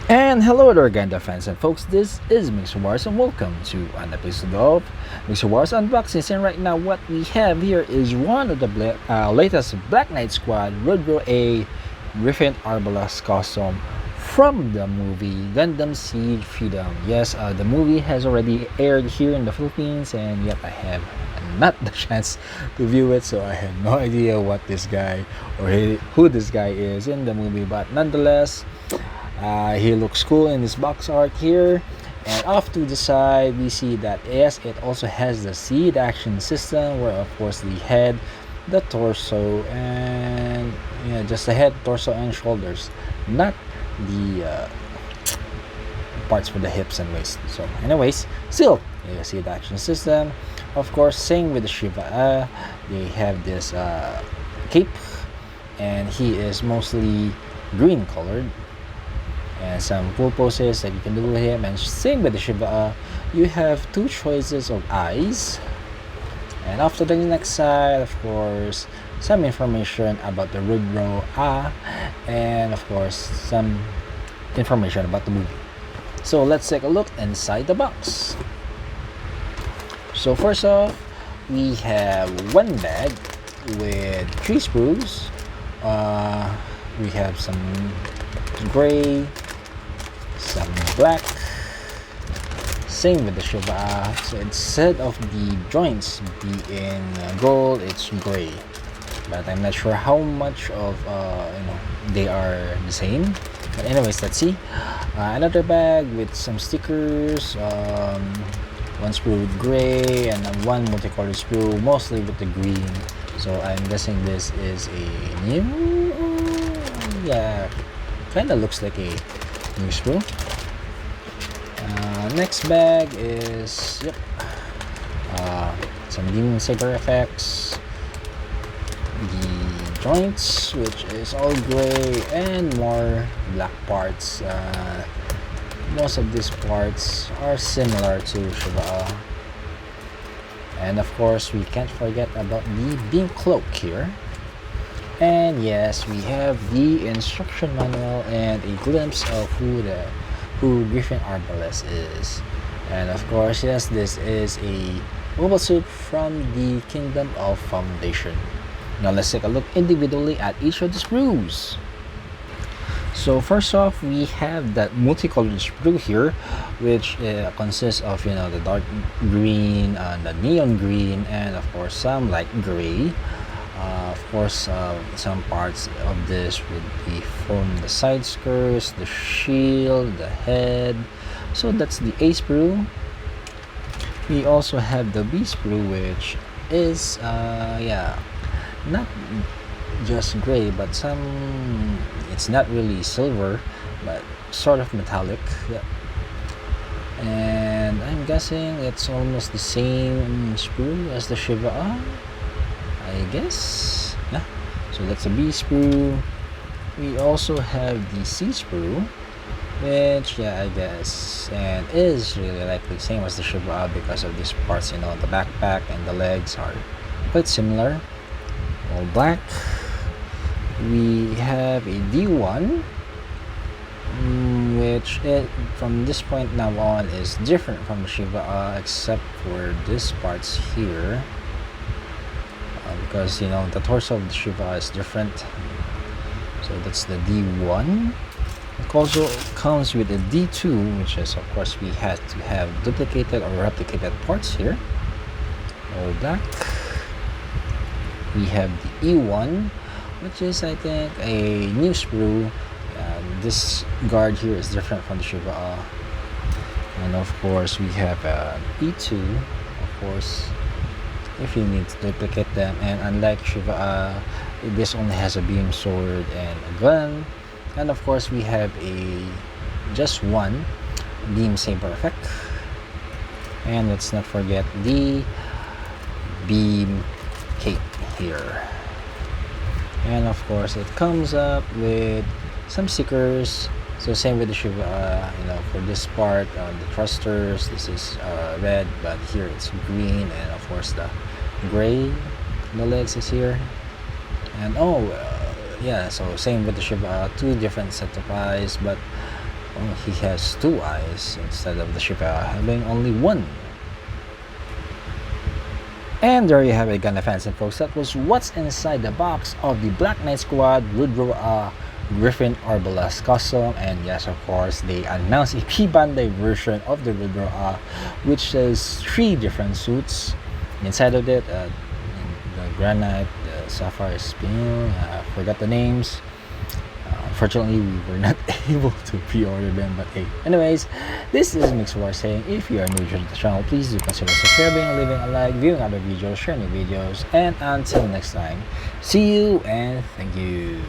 And hello there, Gundam fans and folks. This is Mixerwars, and welcome to an episode of Mixerwars Unboxings. And right now, what we have here is one of the latest Black Knight Squad Rud-Ro-A Griffin Arbalest costume from the movie Gundam Seed Freedom. Yes, the movie has already aired here in the Philippines, and yet I have not the chance to view it, so I have no idea what this guy or who this guy is in the movie. But nonetheless, he looks cool in this box art here, and off to the side we see that yes, it also has the seed action system, where of course the head, the torso, and just the head, torso, and shoulders, not the parts for the hips and waist. So anyways, still you see the action system. Of course, same with the shi-ve.a. They have this cape, and he is mostly green colored, and some cool poses that you can do with him. And same with the shi-ve.a, you have two choices of eyes. And after the next side, of course, some information about the Rud-Ro-A, and of course some information about the movie. So let's take a look inside the box. So first off, we have one bag with 3 sprues. We have some gray, some black, same with the shi-ve.a. So instead of the joints being gold, it's gray, but I'm not sure how much of they are the same. But anyways, let's see. Another bag with some stickers, one sprue with gray and one multicolored sprue, mostly with the green. So I'm guessing this is a new, yeah, kind of looks like a new sprue. Next bag is some demon saber effects, the joints, which is all gray, and more black parts. Most of these parts are similar to shi-ve.a. And of course, we can't forget about the beam cloak here. And yes, we have the instruction manual and a glimpse of who Griffin Arbalest is. And of course, yes, this is a mobile suit from the Kingdom of Foundation. Now let's take a look individually at each of the sprues. So first off, we have that multicolored sprue here, which consists of the dark green, the neon green, and of course some light gray. Of course, some parts of this would be from the side skirts, the shield, the head. So that's the A sprue. We also have the B sprue, which is not just gray, but it's not really silver, but sort of metallic. Yeah. And I'm guessing it's almost the same sprue as the shi-ve.a, I guess. Yeah. So that's a B sprue. We also have the C sprue, which I guess and is really likely same as the shi-ve.a because of these parts. The backpack and the legs are quite similar, all black. We have a D1, which from this point now on is different from the shi-ve.a, except for these parts here, because the torso of the shi-ve.a is different. So that's the D1. It also comes with a D2, which is, of course, we had to have duplicated or replicated parts here, all black. We have the E1, which is, I think, a new sprue. This guard here is different from the shi-ve.a. And of course, we have E2, of course, if you need to duplicate them. And unlike shi-ve.a, this only has a beam sword and a gun. And of course, we have just one beam saber effect. And let's not forget the beam cape here. And of course, it comes up with some stickers. So same with the shi-ve.a, for this part, the thrusters, this is red, but here it's green, and of course the gray, the legs is here. And so same with the shi-ve.a, 2 different set of eyes, but he has two eyes instead of the shi-ve.a having only one. And there you have it, Gundam fans and folks. That was what's inside the box of the Black Knight Squad Rud-Ro.A Griffin Arbalest custom. And yes, of course, they announced a P-Bandai version of the Rud-Ro.A, which has 3 different suits inside of it. The Granite, the Sapphire Spin, I forgot the names. Unfortunately, we were not able to pre-order them, but hey, anyways, this is Mixerwars saying, if you are new to the channel, please do consider subscribing, leaving a like, viewing other videos, sharing new videos, and until next time, see you and thank you.